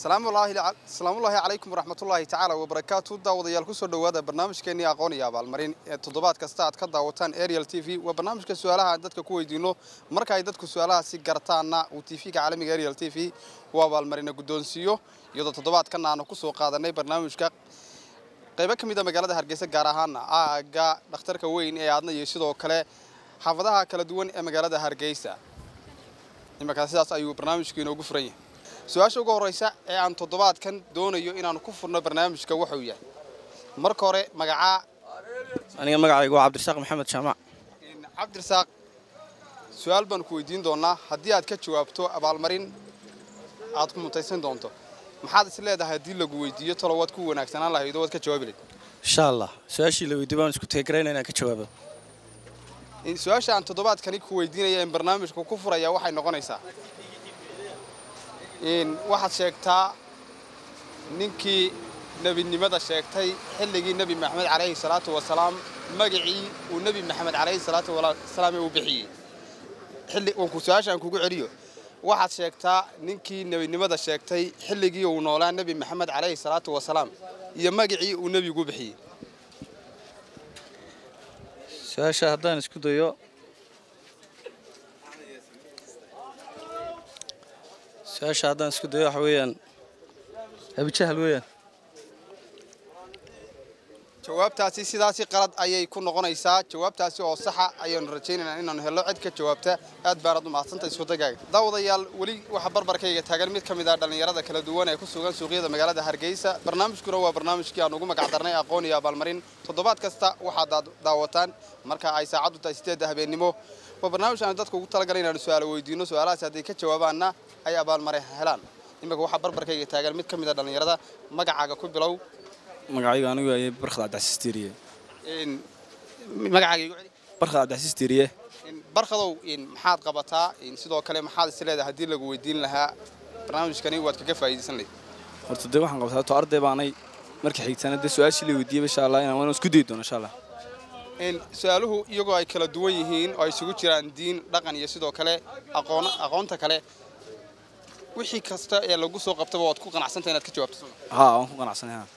السلام الله عليكم ورحمة الله تعالى وبركاته داوديال كسر دوادا برنامج كني أقوني أبالمرين تضبط كستات كذا وتان أريال تي في وبرنامج كسؤالها عندك كوي دينو مركا عندك سؤالها سيجرتانا وتي في كعالمي أريال تي في وأبالمرين قدونسيو يدا تضبط كنا أنا كسر قادني برنامج ك قيبك كميدا مقالة هرجيسة جارهانا جا دكتور كوين عادنا يشيدو كله حافظها كلا دوان مقالة هرجيسة إما كاساس أيو برنامج كينو قفرين سؤال ugu horeysa ee aan toddobaadkan doonayo inaan ku furno barnaamijka waxa uu yahay marka hore aniga magacaygu waa Cabdirasaaq Maxamed Jaamac Cabdirasaaq su'aal baan ku weydiin doonaa haddii aad ka jawaabto abaalmarin aad ku mutaysan doonto maxaad is leedahay haddii lagu weydiiyo talowaad ku wanaagsanaan lahayd oo aad ka jawaabi lahayd insha Allah su'aashii la weydiiyo baan isku teegrayna inaan ka jawaabo su'aasha aan toddobaadkan ku weydiinaya in barnaamijku ku furaya waxay noqonaysaa waxaad sheegtaa ninkii nabinimada sheegtay xilligii nabi maxamed calayhi salaatu wasalaam magacii uu nabi maxamed calayhi salaatu wasalaam uu bixiyay xilli uu ku su'aashan kugu celiyo waxaad sheegtaa ninkii nabinimada sheegtay xilligii uu noolaa nabi maxamed calayhi salaatu wasalaam iyo magacii uu nabigu bixiyay su'aasha haddaan isku dayo سؤال هذا نسكت يا حويان أبي تشهل ويان jawaabtaasi sidaasi qalad ayay ku noqonaysaa jawaabtaasi oo sax ah ayaan rajaynaynaa inaan helo cid ka jawaabta aad baan u mahadsantahay isku dagaaga daawadayaal wali waxa barbarkayga taagan mid kamid ah dhalinyarada kala duwan ee ku sugan suuqyada magaalada Hargeysa barnaamijkuna waa barnaamijkii aan ugu magac darnay aqoon iyo abaalmarin toddobaad kasta waxaad daawataan marka ay saacadu tahay 8 habeenimo waa barnaamij aan dadku ugu talagalay inaan su'aalo weydiino su'aalahaas haddii ka jawaabaana ay abaalmarin helaan imika waxa barbarkayga taagan mid kamid ah dhalinyarada magacaaga ku bilow magacaygu anigu ay barkhad Cabdicasiis magacaaga barkhad Cabdicasiis barkhadow maxaad qabataa sidoo kale maxaad is leedahay hadii lagu weydiin lahaa barnaamijkani waad kaga faa'iideysan lahayd horta de waxaan qabtaa to arday baanay markii xigtana de su'aashii la weydiiyay insha Allah inaan isku dayi doono insha Allah su'aaluhu iyagoo ay kala duwan yihiin oo ay isugu jiraan diin dhaqan iyo sidoo kale aqoonta kale wixii kasta ee lagu soo qabtaba waad ku qanacsantahay inaad ka jawaabto waan ku qanacsanahay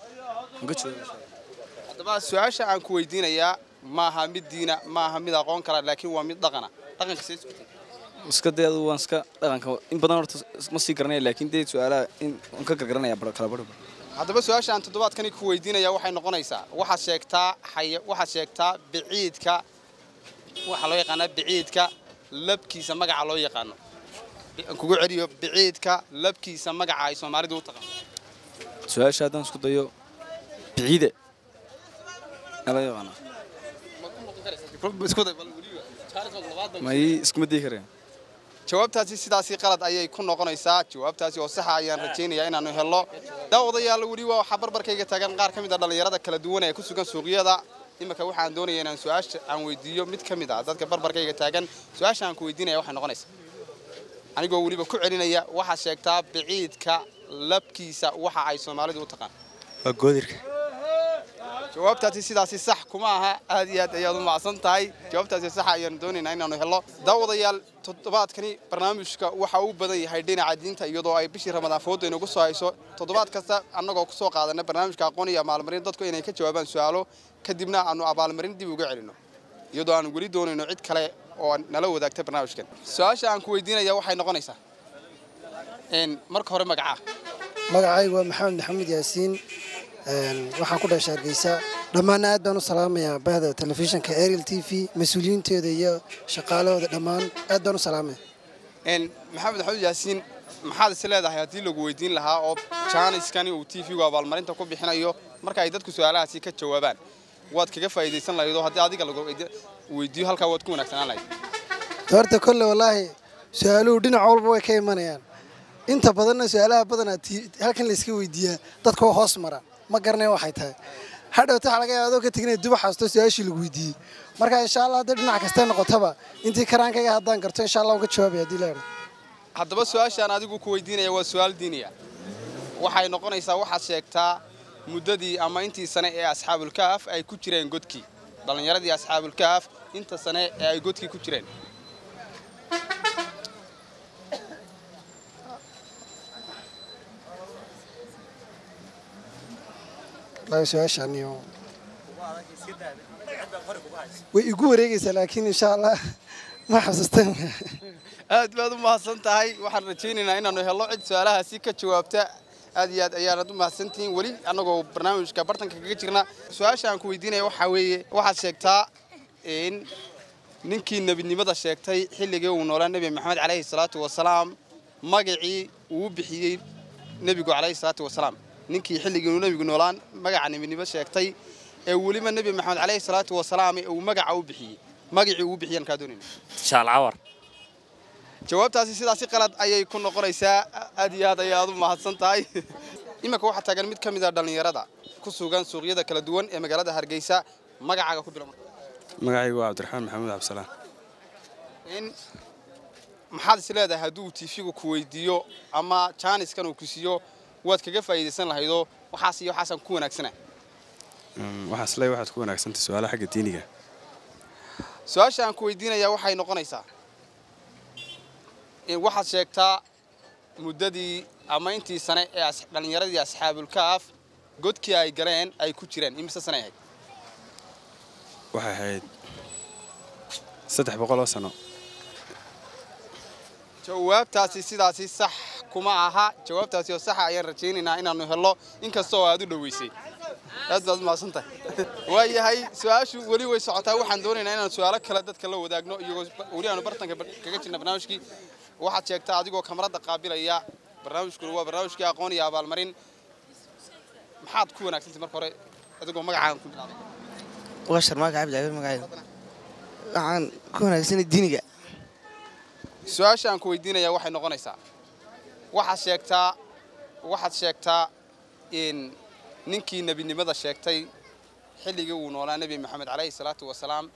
haddaba su'aasha aan ku weydiinayaa maaha mid diina maaha mid aqoon kala laakiin waa mid dhaqana dhaqanka iska deedu waan iska dhaqanka in badan horta ma sii garanay laakiin deed su'aalaha in ka garanaya kala badho haddaba su'aasha aan toddobaadkan ku weydiinayaa waxay noqonaysaa waxaad sheegtaa biciidka waxa loo yaqaan biciidka labkiisa magaca loo yaqaan kugu celiyo biciidka labkiisa magaca ay Soomaalidu u taqaan su'aasha haddaan isku dayo بعيدة الله يغنى ما هي اسكو مدي كريم jawaabtaasi sidaasi qalad ayay ku noqonaysaa jawaabtaasi oo sax ah ayaan rajaynayaa inaanu helo daawadayaal wali waa waxa barbarkayga taagan qaar kamid ah dhalinyarada kala duwan ee ku sugan suuqyada imika waxaan doonayaa inaan su'aasha aan weydiiyo mid kamid ah dadka barbarkayga taagan su'aasha aan ku weydiinayaa waxay noqonaysaa anigoo waliba ku celinaya waxa sheegtaa biciidka labkiisa waxa ay Soomaalidu u taqaan waa goodirka jawaabtaasi sidaasi sax kuma aha aad iyo aad ayaad u macsan tahay jawaabtaasi sax ayaan doonaynaa inaanu helo daawadayaal toddobaadkani barnaamijka waxa uu badan yahay dhinaca diinta iyadoo ay bishii Ramadaan foodo inagu soo hayso toddobaad kasta annagoo ku soo qaadana barnaamijka aqoon iyo abaalmarin dadku inay ka jawaabaan su'aalo kadibna aanu abaalmarin dib uga celino iyadoo aan wali doonayno cid kale oo nala wadaagta barnaamijkan su'aasha aan ku weydiinaya waxay noqonaysaa marka hore magacaygu waa Maxamed Yaasiin waxaan ku dhashay Hargeysa dhammaan aad baan u salaamayaa bahda telefishinka Ariel TV mas'uuliyiinteeda iyo shaqaalahooda dhammaan aad baan u salaamayaa Maxamed Yaasiin maxaad is leedahay hadii lagu weydiin lahaa oo channel-kani uu TV-gu abaalmarinta ku bixinayo marka ay dadku su'aalahaasi ka jawaabaan waad kaga faa'iideysan lahayd oo hadii adiga lagu weydiiyo halka waad ku wanaagsanaan lahayd horta kulli wallahi su'aaluhu dhinac walba way ka imanayaan inta badanna su'aalaha badan halkan la iska weydiiyaa dadka hoos mara ma garanay waxay tahay hadhowta waxa laga yaabaa ka tagnay duba xasto su'aashii lagu weydiiyay marka insha Allah dhinac kasta noqotaba intii karaankayga haddaan garto insha Allah uga jawaabay hadii la yiraahdo haddaba su'aashan adigu ku weydiinaya waa su'aal diiniya waxay noqonaysaa waxaad sheegtaa muddadii ama intii sane ee asxaabul kahf ay ku jireen godkii dhalinyaradii asxaabul kahf inta sane ee ay godkii ku jireen لا سؤاشاني ويقول ريجيس لكن إن شاء الله ما حسستم aad baad u mahadsan tahay waxaan rajaynaynaa inaanu helno cid su'aalaha si ka jawaabta aad iyo aad ayaad u mahadsantihiin wali anagoo barnaamijka bartanka kaga jirna su'aasha aan ku weydiinaya waxa weeye waxaad sheegtaa in ninkii nabinimada sheegtay xilligii uu noolaa nabi maxamed calayhi salaatu wasalaam magacii uu bixiyay nabigu calayhi salaatu wasalaam ninkii xilligii uu nabigu noolaan magaca nabinimo sheegtay ee waliba nabi maxamed calayhi salaatu wasalaam uu magaca u bixiyay magacii uu bixiyay ka doonayna shaal cawar jawaabtaasi sidaas qalad ayay ku noqonaysaa aad iyo aad ayaad u mahadsan tahay imika waxa taagan mid kamid ah dhalinyarada ku sugan suuqyada kala duwan ee magaalada Hargeysa magacaaga ku bilaabo magacaygu waa Cabdiraxmaan Maxamuud Cabsalaan in maxaad isleedahay haduu TV-gu ku weydiiyo ama chance-kan uu ku siiyo waad kaga faa'iideysan lahaydo waxaas iyo waxaasan ku wanaagsana waxaad ku wanaagsantahay su'aalaha xagga diiniga su'aasha aan ku weydiinaya waxay noqonaysaa in waxaad sheegtaa muddadii ama intii sane ee dhalinyaradii asxaabul kaaf godkii ay galeen ay ku jireen imisa sane ahayd waxay ahayd 300 sano jawaabtaasi sidaasi sax kuma aha jawaabtaasi oo sax ayaan rajaynaynaa inaanu helno inkastoo aad u dhaweysay aad baad maasantahay waayahay su'aashu wali way socotaa waxaan doonaynaa inaan su'aalo kale dadka la wadaagno iyagoo wali aanu bartanka kaga jirna barnaamijkii waxaad sheegtaa adigoo kamarada qaabilaya barnaamijku waa barnaamijkii aqoon iyo abaalmarin maxaad ku wanaagsantahay marka hore adigoo magacaaga ku bilaabay واشر ما قاعد يعمل مقاعد عن كون سنة دينية su'aasha aan ku weydiinaya waxay noqonaysaa waxaad sheegtaa in ninkii nabinimada sheegtay xilligii uu noolaa nabi maxamed calayhi salaatu wasalaam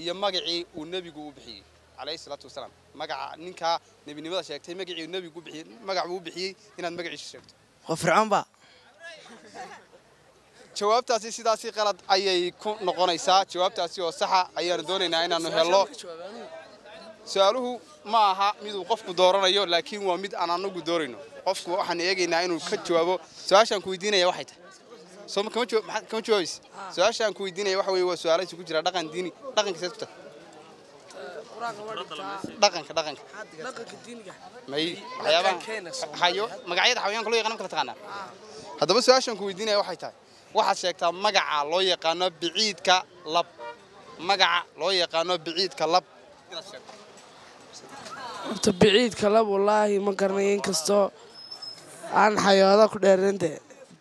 iyo magacii uu nabigu u bixiyay calayhi salaatu wasalaam magaca ninka nabinimada sheegtay magacii uu nabigu u bixiyay magac uu bixiyay inaad magaciisa sheegto وفرعون با jawaabtaasi sidaasi qalad ayay ku noqonaysaa jawaabtaasi oo sax ah ayaan doonaynaa inaanu helno su'aaluhu ma aha mid uu qofku dooranayo laakiin waa mid aan anagu doorayno qofku waxaan eegaynaa inuu ka jawaabo su'aashan ku weydiinaya waxay tahay soo kama jawaabaysa su'aashan ku weydiinaya waxa weeye waa su'aalo isugu jira dhaqan diini dhaqanka sidoo kale dhaqanka diiniga may waxyaabaha hayo magacyada xayawaanka loo yaqaan kala taqaanaa haddaba su'aashan ku weydiinaya waxay tahay waxaad sheegtaa magaca loo yaqaano biciidka lab magaca loo yaqaano biciidka lab biciidka lab wallaahi ma garanayo inkastoo aan xayawada ku dheereente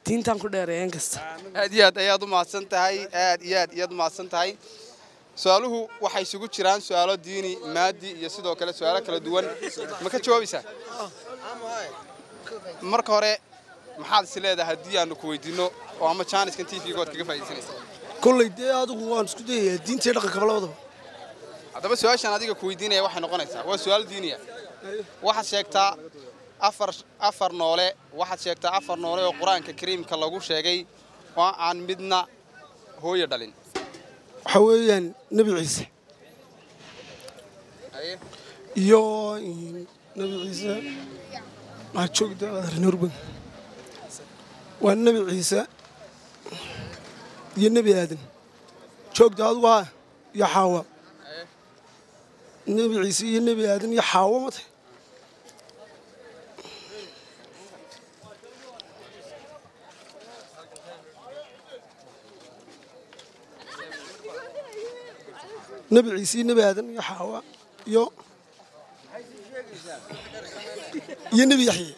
diintan ku dheereeyeen kasta aad iyo aad ayaad u mahadsan tahay aad iyo aad iyaad mahadsan tahay su'aaluhu waxay isugu jiraan su'aalo diini maadi iyo sidoo kale su'aalo kala duwan ma ka jawaabaysaa marka hore maxaad isleedahay haddii aanu ku weydiino oo ama chance-kan TV-good kaga faa'iideysanaysaa كل دي أدو وان سكدي دين تيرك قبل وضع haddaba su'aashan adiga ku weydiinaya waxay noqonaysaa waa su'aal diiniya waxaad sheegtaa afar noole oo quraanka kariimka lagu sheegay oo aan midna hooyo dhalin حويا نبي عيسى يو نبي عيسى ما تشوك ده نوربن والنبي عيسى يا نبي آدم شوك ده هو يا حواء النبي عيسى يا نبي آدم يا حواء مت نبي عيسى نبي آدم يا حواء يا نبي يحيى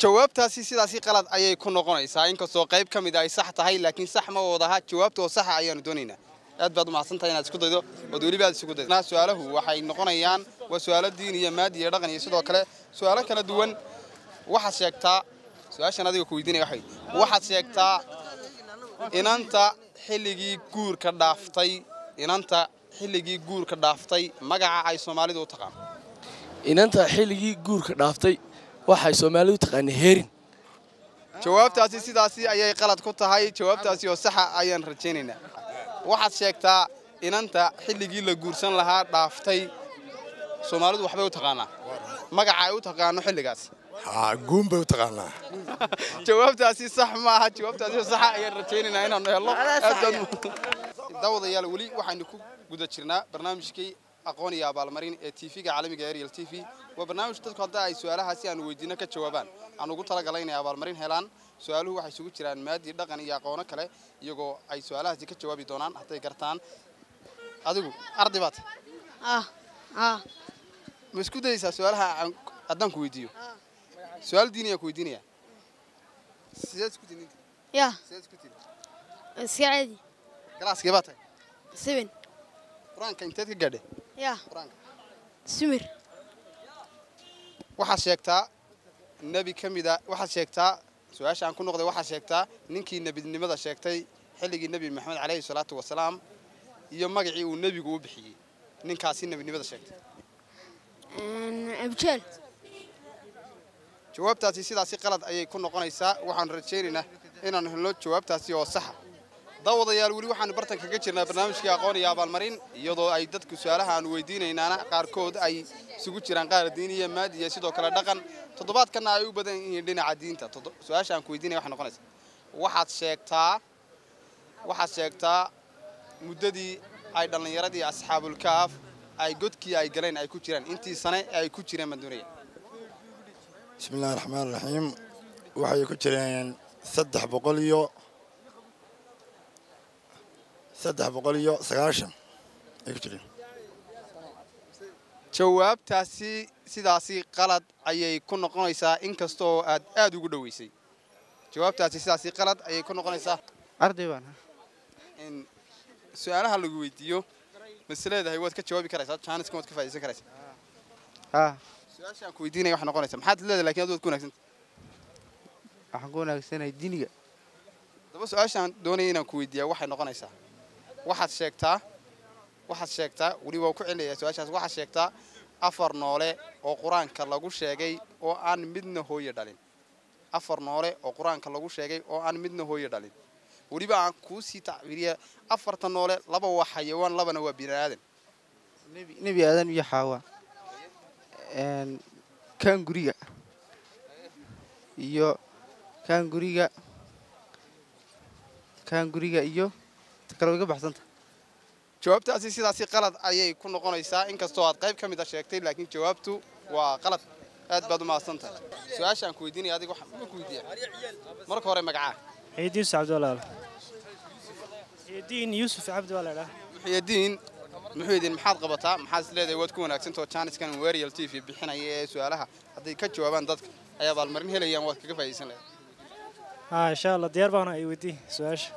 jawaabtaasi sidaasi qalad ayay ku noqonaysaa inkastoo qayb kamid ay sax tahay laakiin sax ma wadaha jawaabtoo sax ayaanu doonaynaa aad baad u mahadsantahay inaad isku daydo oo waliba aad isku daydo su'aaluhu waxay noqonayaan waa su'aalo diini iyo maadi iyo dhaqan iyo sidoo kale su'aalo kala duwan waxaad sheegtaa su'aashan adiga ku weydiinaya waxaad sheegtaa inanta xilligii guurka dhaaftay magaca ay Soomaalidu u taqaan inanta xilligii guurka dhaaftay waxay Soomaalidu taqaanay heerin jawaabtaasi sidaasi ayay qalad ku tahay jawaabtaasi oo sax ah ayaan rajaynaynaa waxaad sheegtaa inanta xilligii la guursan lahaa dhaaftay Soomaalidu waxbay u taqaanaa magaca ay u taqaano xilligaas ها قوم بتقانا jawaabtaasi sax maaha jawaabtaasi sax ayaan rajaynaynaa inaan helno daawadayaal wali waxaanu ku guda jirnaa barnaamijkii aqoon iyo abaalmarin ee TV-ga caalamiga Ariel TV waa barnaamij dadku hadda ay su'aalahaasi aan weydiino ka jawaabaan aan ugu talagalay inay abaalmarin helaan su'aaluhu waxay isugu jiraan maadi dhaqan iyo aqoon kale iyagoo ay su'aalahaasi ka jawaabi doonaan haday gartaan adigu arday baad ma isku dayaysaa su'aalaha haddaan ku weydiiyo su'aal diiniya ku weydiinaya sideed isku diinta يا sideed isku diinta سعيد galaaskee baad tahay 7 quraanka inteed ka gaadhay يا quraanka سمر waxaad sheegtaa nebi ka mid ah waxaad sheegtaa su'aasha aan ku noqday waxaad sheegtaa ninkii nebinimada sheegtay xilligii nebi maxamed calayhi salaatu wasalaam iyo magacii uu nebigu u bixiyey ninkaasi nebinimada sheegtay أبجل jawaabtaasi sidaasi qalad ayay ku noqonaysaa waxaan rajaynaynaa inaan helno jawaabtaasi oo sax ah daawadayaal wali waxaan bartan kaga jirnaa barnaamijkii aqoon iyo abaalmarin iyadoo ay dadku su'aalaha aan weydiinaynaana qaarkood ay isugu jiraan qaar diini iyo maadi iyo sidoo kale dhaqan toddobaadkana ay u badan yihiin dhinaca diinta su'aasha aan ku weydiinaya waxay noqonaysaa waxaad sheegtaa muddadii ay dhallinyaradii asxaabul kaaf ay godkii ay galeen ay ku jiraan intii sane ay ku jireen maduunaya بسم الله الرحمن الرحيم waxay ku jireen 300 ay ku jireen jawaabtaasi sidaasi qalad ayay ku noqonaysaa inkastoo aad ugu dhaweysay jawaabtaasi sidaasi qalad ayay ku noqonaysaa arday baan in su'aalaha lagu weydiiyo mas'aladahay waad ka jawaabi karaysaa chance waad ka faa'iideysan karaysaa su'aasha aan ku weydiinay waxa noqonaysaa maxaad leedahay laakiin aad ku wanaagsan waxaan ku wanaagsanahay diiniga daba su'aashaan doonay inaan ku weydiiyo waxay noqonaysaa waxaad sheegtaa wali waa ku celinayaa su'aashaas waxaad sheegtaa afar noole oo quraanka lagu sheegay oo aan midna hooyo dhalin afar noole oo quraanka lagu sheegay oo aan midna hooyo dhalin waliba aan ku sii tacbiiriya afarta noole laba waa xayawaan labana waa bini'aadan nebi aadan iyo xaawa kan guriga iyo iyo kala iga baxsanta jawaabtaasi sidaasi qalad ayay ku noqonaysaa inkastoo aad qayb ka mid ah sheegtay laakiin jawaabtu waa qalad aad baad u mahadsantahay su'aashaan ku weydiinaya adiga waxaan ku weydiiyaa marka hore magacaa ciidiin Yusuf Cabdi walaal ciidiin Yusuf Cabdi walaal ciidiin muxuudin maxaad qabataa maxaad leedahay waad ku wanaagsantahay chance-kan Ariel TV bixinaya ee su'aalaha haday ka jawaabaan dadka ay abaalmarin helayaan waad kaga faa'iideysan lahayd insha Allah diyaar baan ay weydii su'aasha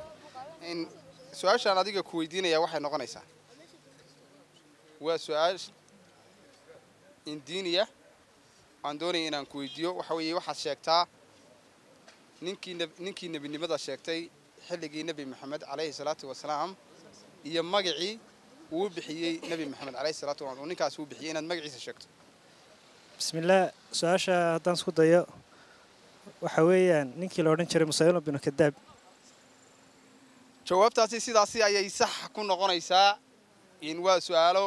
in su'aashaan adiga ku weydiinaya waxay noqonaysaa waa su'aal diiniya aan doonay inaan ku weydiiyo waxa weeye waxaad sheegtaa ninkii nebinimada sheegtay xilligii nebi maxamed calayhi salaatu wasalaam iyo magacii uu bixiyey nebi maxamed calayhi salaatu wasalaam oo ninkaas uu bixiyey inaad magaciisa sheegto bismillaah su'aasha haddaan isku dayo waxa weeyaan ninkii la odhan jiray Musaylim bin Kadaab jawaabtaasi sidaasi ayay sax ku noqonaysaa in waa su'aalo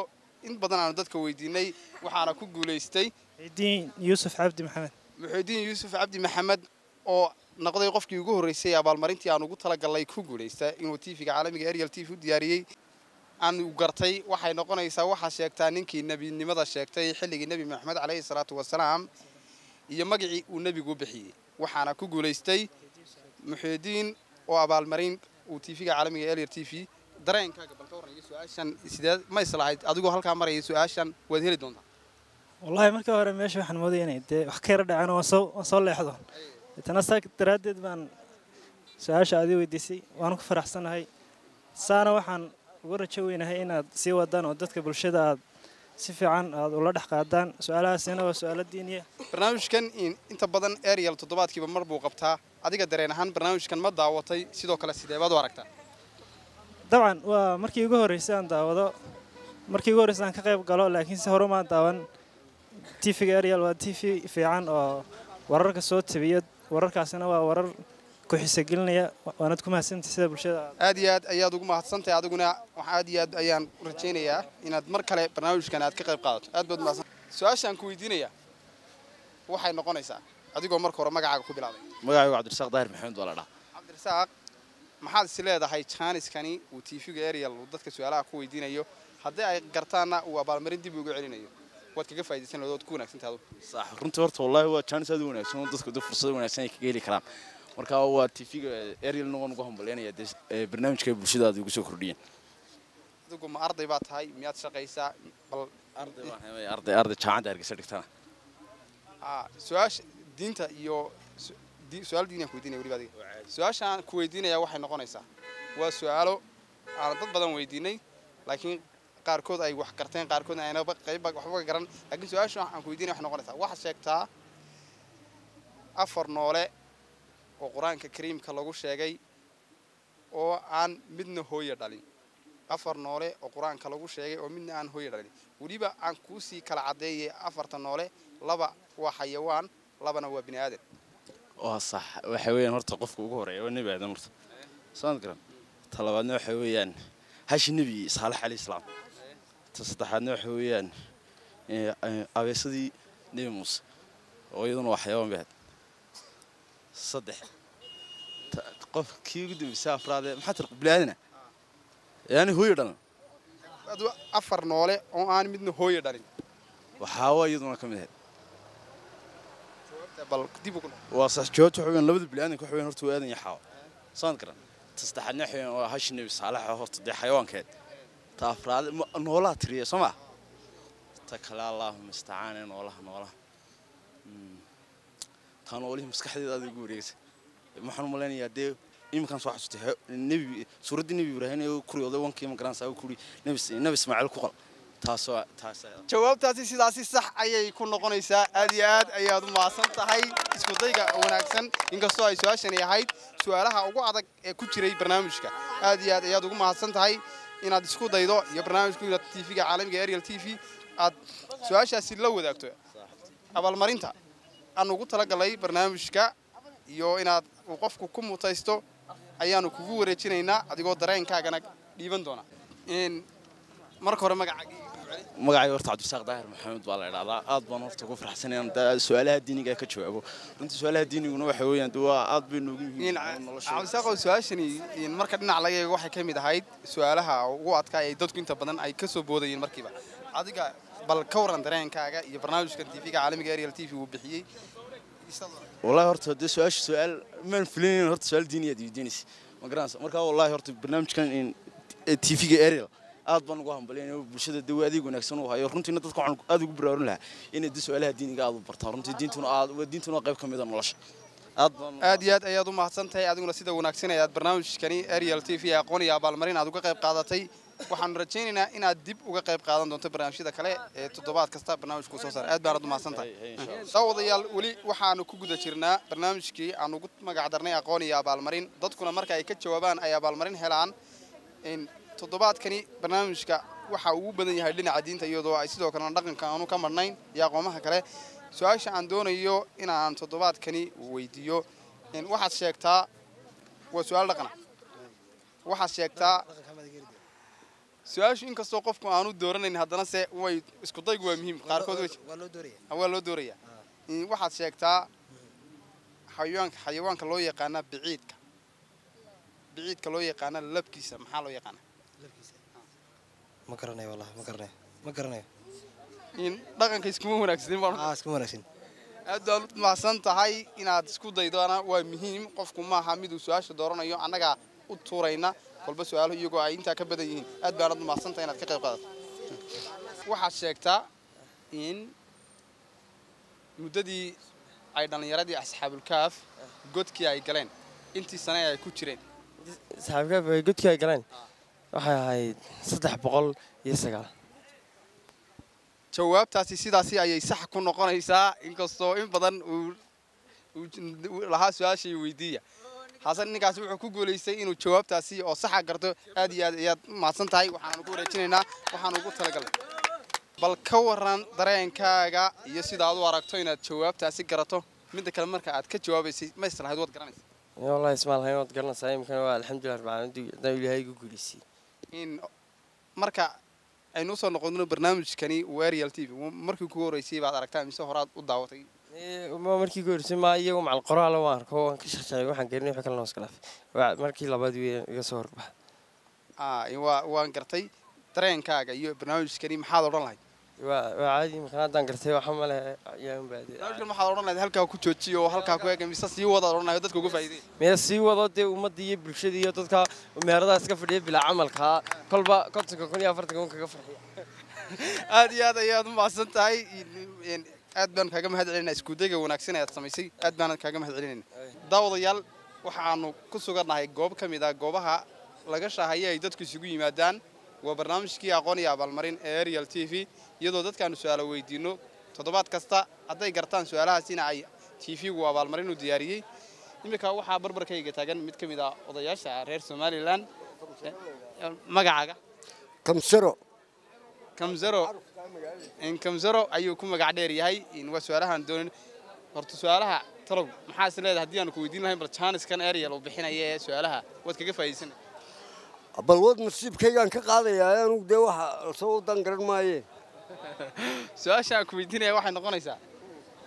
in badan aan dadka weydiinay waxaana ku guuleystay ciidiin Yusuf Cabdi Maxamed muxuudiin Yusuf Cabdi Maxamed oo noqday qofkii ugu horeysay abaalmarintii aan ugu talagalay ku guuleystay inuu TV-ga caalamiga Ariel TV u diyaariyay aan u gartay waxay noqonaysaa waxa sheegtaa ninkii nebinimada sheegtay xilligii nebi maxamed calayhi salaatu wasalaam iyo magacii uu nebigu bixiyey waxaana ku guuleystay muxuudiin oo abaalmarin uu TV-ga caalamiga Ariel TV dareenkaaga bal ka warnay su'aashan sideed ma islahayd adigoo halka marayay su'aashan waad heli doontaa wallahi markii hore meesha waxaan moodayay inay wax ka yar dhacaan oo soo leexdo tana saak daraadeed baan su'aasha aad weydiisay waan ku faraxsanahay saana waxaan ugu rajo weynahay inaad sii wadaan oo dadka bulshada aad si fiican aad ula dhex qaadaan su'aalahaasina waa su'aalo diiniya barnaamijkan inta badan Ariel toddobaadkiiba mar buu qabtaa adiga dareen ahaan barnaamijkan ma daawatay sidoo kale sidee baad u aragtaa dabcan waa markii ugu horeysay aan daawado markii ugu horeysay aan ka qayb galo laakiin si hore ma daawan TV-ga Ariel waa TV fiican oo wararka soo tabiyo wararkaasina waa warar ku xisagelinaya waanad ku mahadsantahay sida bulshada aad iyo aad ayaad ugu mahadsantahay adiguna waxa aad iyo aad ayaan rajaynayaa inaad mar kale barnaamijkan aad ka qayb qaadato aad baad mahadsan su'aashaan ku weydiinaya waxay noqonaysaa adigoo marka hore magacaaga ku bilaabay magacaygu cabdirasaaq daahir maxamed waa la dhahaa cabdirasaaq maxaad is leedahay jaaniskani uu tv-ga Ariel uu dadka su'aalaha ku weydiinayo haddii ay gartaana uu abaalmarin dib ugu celinayo waad kaga faa'iideysan lahayd ku wanaagsan tahay صح runtii horta wallahi waa chance aad u wanaagsan dadku dad fursad wanaagsan ay ka heli karaan marka waa TV-ga Ariel noqon ugu hambaleenaya barnaamijka bulshada aad ugu soo kordhiyeen adigu ma arday baa tahay miyaad shaqaysaa bal arday jaamacad Hargeysa dhigtana su'aasha diinta iyo su'aal diin ku weydiinay waliba adiga su'aashaan ku weydiinaya waxay noqonaysaa waa su'aalo aan dad badan weydiinay laakiin qaarkood ay wax garteen qaarkoodna ayna qayb waxba garan laakiin su'aasha aan ku weydiinay waxay noqonaysaa waxa sheegtaa afar noole oo quraanka kariimka lagu sheegay oo aan midna hooyo dhalin afar noole oo quraanka lagu sheegay oo midna aan hooyo dhalin waliba aan ku sii kala cadeeyay afarta noole laba waa xayawaan labana waa bini aadan oo sax waxa weeyaan horta qofka ugu horeeya waa nabi aadan horta saan garan talabaadna waxa weeyaan hashi nabi saalax alayhi salaam saddexaadna waxa weeyaan abeesadii nabi muuse oo iyaduna waa xayawaan baad saddex qof kii ugu dambeysay afraad maxaa tar bini aadan يعني هو يدلنا هذا أفر نوله أو أنا مدن هو يدلنا وحاول يدلنا كم هذا بل كتير بكون وصح جوت حوين لبد بلان كحوين هرتو هذا يحاول صان كرا تستحنا حين وهاش النبي صالح هرت دي حيوان كده تافراد نولا تريه سمع تكلا الله مستعان نولا كانوا أولهم مسكحة هذا يقوليس ما حنو ملاني يديه يمكن صح سته النبي سورة النبي إبراهيم كوري هذا وان كيم كران ساو كوري نبي إسماعيل كوكل تاسوا جواب تاسي سلاسي صح أي يكون نقونيسا أديات أياد معصم تهاي اسمه ضيقة وناكسن إنك سؤال شني هاي سؤالها أوقع عندك كتير برنامجك أديات أياد وقوم معصم تهاي إن هذا سكوت ضيضاء يا برنامج كذا تيفي عالمي أريال تيفي سؤال شاسي لو ذاكتو قبل مرينتا أنا قلت لك لي برنامجك يو إن وقفك كم متيستو ayaanu kugu wareejinaynaa adigoo dareenkaagana dhiiban doona in marka hore magacayga horta cabdirasaaq daahir maxamed waa la yiraahdaa aad baan horta ugu faraxsanahay su'aalaha diiniga ka jawaabo runtii su'aalaha diiniguna waxa weeyaan waa aad bay noogu yihiin nolosha cabdirasaaq su'aashani in marka dhinac laga eego waxay ka mid ahayd su'aalaha ugu adkaa ee dadku inta badan ay ka soo boodayeen markiiba adiga bal ka waran dareenkaaga iyo barnaamijka TV-ga caalamiga Ariel TV uu bixiyay والله هرت هذا سؤال من فلين هرت سؤال ديني دينيس ما قرانس مركا والله هرت برنامج كان إن تيفي أريل aad baan ugu hambalyeynaa bulshada dawaadiga wanaagsan oo hayo runtii dadka waxaan aad ugu baraarin lahaa in ay su'aalaha diiniga aad u bartaan runtii diintuna qayb ka mid ah nolosha aad iyo aad ayaad u mahadsantahay adiguna sida wanaagsan ayaad barnaamijkani Ariel TV aqoon iyo abaalmarin aad uga qayb qaadatay waxaan rajaynaynaa inaad dib uga qayb qaadan doonto barnaamijyada kale ee toddobaad kasta barnaamijku soo saar aad baan u mahadsantahay daawadayaal wali waxaanu ku guda jirnaa barnaamijkii aan ugu magac darnay aqoon iyo abaalmarin dadkuna marka ay ka jawaabaan ay abaalmarin helaan in toddobaadkani barnaamijka waxa uu badan yahay dhinaca diinta iyadoo ay sidoo kale dhaqanka aanu ka marnayn iyo aqoomaha kale su'aasha aan doonayo in aan toddobaadkani weydiiyo in waxaad sheegtaa waa su'aal dhaqan waxaad sheegtaa su'aashu inkastoo qofku aanu dooranayn haddana se way isku daygu waa muhiim qaarkood waa loo dooraya waxaad sheegtaa xayawaanka loo yaqaana biciidka loo yaqaana labkiisa maxaa loo yaqaana ما كرناه والله ما كرناه in dhaqanka iskuma wanaagsan baan iskuma wanaagsan aad baad u mahadsan tahay inaad isku daydana waa muhiim qofku ma aha mid uu su'aasha dooranayo annaga u tuurayna kolba su'aalo iyagoo ay inta ka badan yihiin aad baad u mahadsan tahay inaad ka qayb qaadato waxaad sheegtaa in muddadii ay dhalinyaradii asxaabul kaaf godkii ay galeen intii sano ay ku jireen asxaabul kaaf ay godkii ay galeen waxay ahayd 309 jawaabtaasi sidaasi ayay sax ku noqonaysaa inkastoo in badan uu lahaa su'aashay weydiiya hasan ninkaas wuxuu ku guuleystay inuu jawaabtaasi oo sax garto aad iyo aad ayaad mahadsan tahay waxaan ugu wareejinaynaa waxaan ugu talagalay bal ka waran dareenkaaga iyo sida aad u aragto inaad jawaabtaasi garato midda kale marka aad ka jawaabaysay ma islahayd wad garanaysaa والله اسمع الحين وتقرنا سايم كان الحمد لله رب العالمين دا إلهي يقوليسي in marka aynu soo noqono barnaamijkani Ariel TV markii ku horeysay baad aragtaa mise horaad u daawatay ma markii ku horsay ma iyagu macal qoraal waan arko waan ka shaqeeyay waxaan gelinay wax kale noo iska dhaafay markii labaad iga soo horbaxay waan gartay dareenkaaga iyo barnaamijkani maxaad odhan lahayd waa caadi markaan haddaan gartay waxa ma leh ayaan baadi barnaamijkan maxaad odhan lahayd halkaa ku joojiyo oo halkaa ku eega mise sii wadaad odhan lahayd dadka uga faa'iideey meel sii wado dee ummadda iyo bulshada iyo dadka meeradaha iska fadhiya bilaa camalka kolba 40,000 kaga farxiya aad iyo aad ayaad u mahadsan tahay aad baan kaaga mahad celinaa iskuudayga wanaagsan ee aad samaysay aad baan kaaga mahad celinayna daawadayaal waxaanu ku sugannahay goob ka mid ah goobaha laga shaahayo ay dadku isugu yimaadaan waa barnaamijkii aqoon iyo abaalmarin ee Ariel TV iyadoo dadkaanu su'aalo weydiino toddobaad kasta hadday gartaan su'aalahaasina ay TV-gu abaalmarin u diyaariyey imika waxaa barbarkayga taagan mid ka mid ah odayaasha reer Somaliland magacaaga kamzaro ayuu ku magac dheer yahay in waa su'aalahan doonin horta su'aalaha talow maxaa is leedahay haddii aan ku weydiin lahayn bal chance-kan Ariel uu bixinayo ee su'aalaha waad kaga faa'iideysan bal wad nasiibkaygaan ka qaadayaa anigu dee waxa soo dan garan maaye su'aasha aan ku weydiinaya waxay noqonaysaa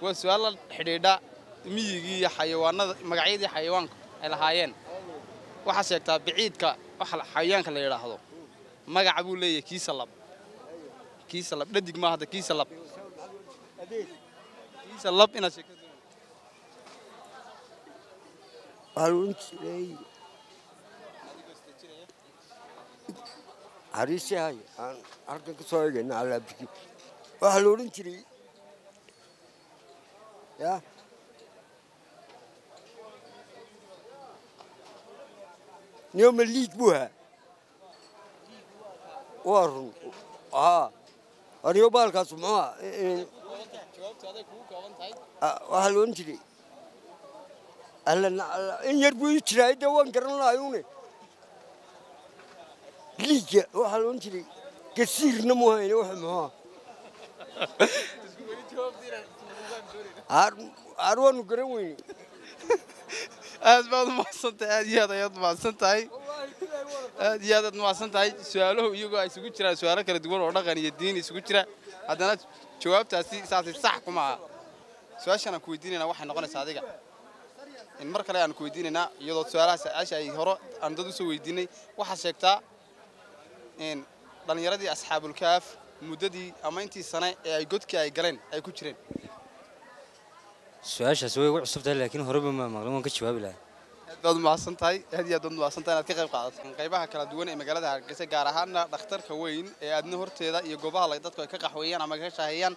waa su'aal la xidhiidha miyigii iyo xayawaanada magacyadii xayawaanka ay lahaayeen waxa sheegtaa biciidka waxa xayawaanka la yiraahdo magac buu leeyahay kiisa lab dhadig ma hada kiisa lab ina sheegto عريسي هاي أنا أركض كسويق إن على بكي وحلولين تري يا يوم اللي تبوها وارن أريو بالك اسمها وحلولين تري ألا إن يربو تري دوان كرنا عيوني ليجا وحلون تري كثير نموهين وحمها أروان قرويني أزبط ما صنت هذا ما صنتهاي هذا ما صنتهاي سؤاله يجوا يسوي كذا سؤاله كذا تقول أنا غني الدين يسوي كذا هذا أنا جواب تاسي ساسي صح كمان سؤال أنا كويدين أنا واحد نقول صادقة إن مركلة أنا كويدين أنا يضط سؤاله أشياء هراء أنا ضد سوي ديني واحد شكتا إن دنياردي أصحاب الكهف مددي أما أنتي سنة أي جود كي أي جرين أي كوتشرين سؤال شاسوي وعصبت لكن هرب ما معلومة كشواب لا dad maasan tahay hadiya dad maasan tahay inaad ka qayb qaadato qaybaha kala duwan ee magaalada Hargeysa gaar ahaan dhakhtarka weyn ee aadna horteeda iyo goobaha la dadku ay ka qaxweeyaan ama ka shaahayaan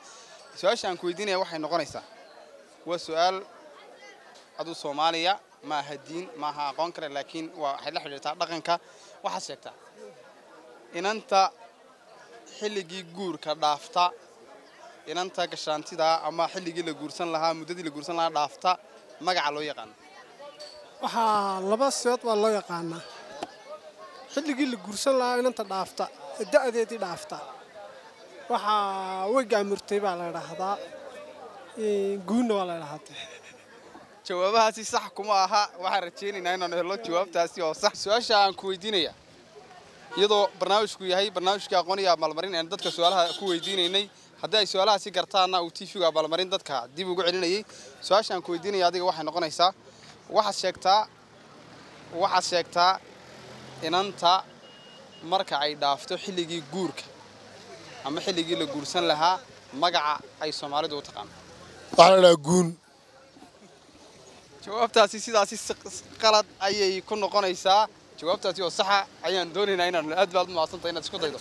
su'aasha aan ku weydiinaya waxay noqonaysaa waa su'aal adu Soomaaliya ma hadin ma aha aqoon kale laakiin waxay la xiriirtaa dhaqanka waxa sheegtaa inanta xilligii guurka dhaafta inanta gashaantida ama xilligii la guursan lahaa muddadii la guursan lahaa dhaafta magaca loo yaqaan waxaa laba siyood waa loo yaqaanaa xilligii la guursan lahaa inanta dhaafta da'deedii dhaafta waxaa way gaamurtay baa la yiraahdaa guuna waa la yiraahdaa jawaabahaasi sax kuma aha waxaan rajaynaynaa inaan helo jawaabtaasi oo sax su'aasha aan ku weydiinaya iyadoo barnaamijku yahay barnaamijka aqoon iyo abaalmarin ee dadka su'aalaha ku weydiinaynay haddii ay su'aalahaasi gartaana uu TV-gu abaalmarin dadka dib ugu celinayay su'aasha aan ku weydiinaya adiga waxay noqonaysaa waxaad sheegtaa inanta marka ay dhaafto xilligii guurka ama xilligii la guursan lahaa magaca ay Soomaalidu u taqaan waxa la guun jawaabtaasi sidaasi qalad ayay ku noqonaysaa jawaabtaasi oo sax ah ayaan doonaynaa inaan aad baad mahadsantahay inaad isku daydo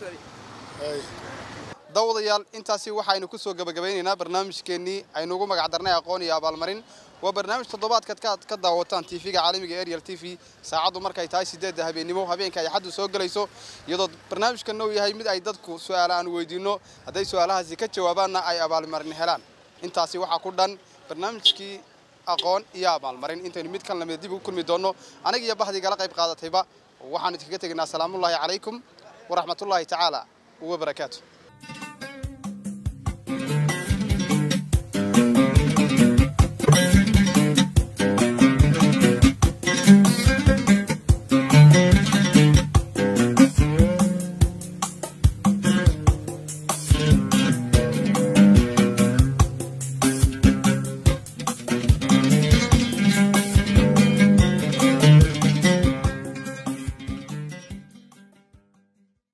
dawadayaal intaasi waxaynu ku soo gabagabaynaynaa barnaamijkeennii aynu ugu magac darnay aqoon iyo abaalmarin waa barnaamij toddobaadka ka daawataan TV-ga caalamiga Ariel TV saacadu markay tahay 8 habeenimo habeenka ay xad soo galayso iyadoo barnaamijkan uu yahay mid ay dadku su'aalaan weydiino haday su'aalahaasi ka jawaabaanna ay abaalmarin helaan intaasi waxa ku dhan barnaamijkii aqoon iyo abaalmarin intaynu mid kan lamid dib u kulmi doono aniga iyo bahdiga la qayb qaadatayba waxaan idinkaga tagnaa salaamullaahi calaykum wa rahmatullaahi ta'ala wa barakaatuh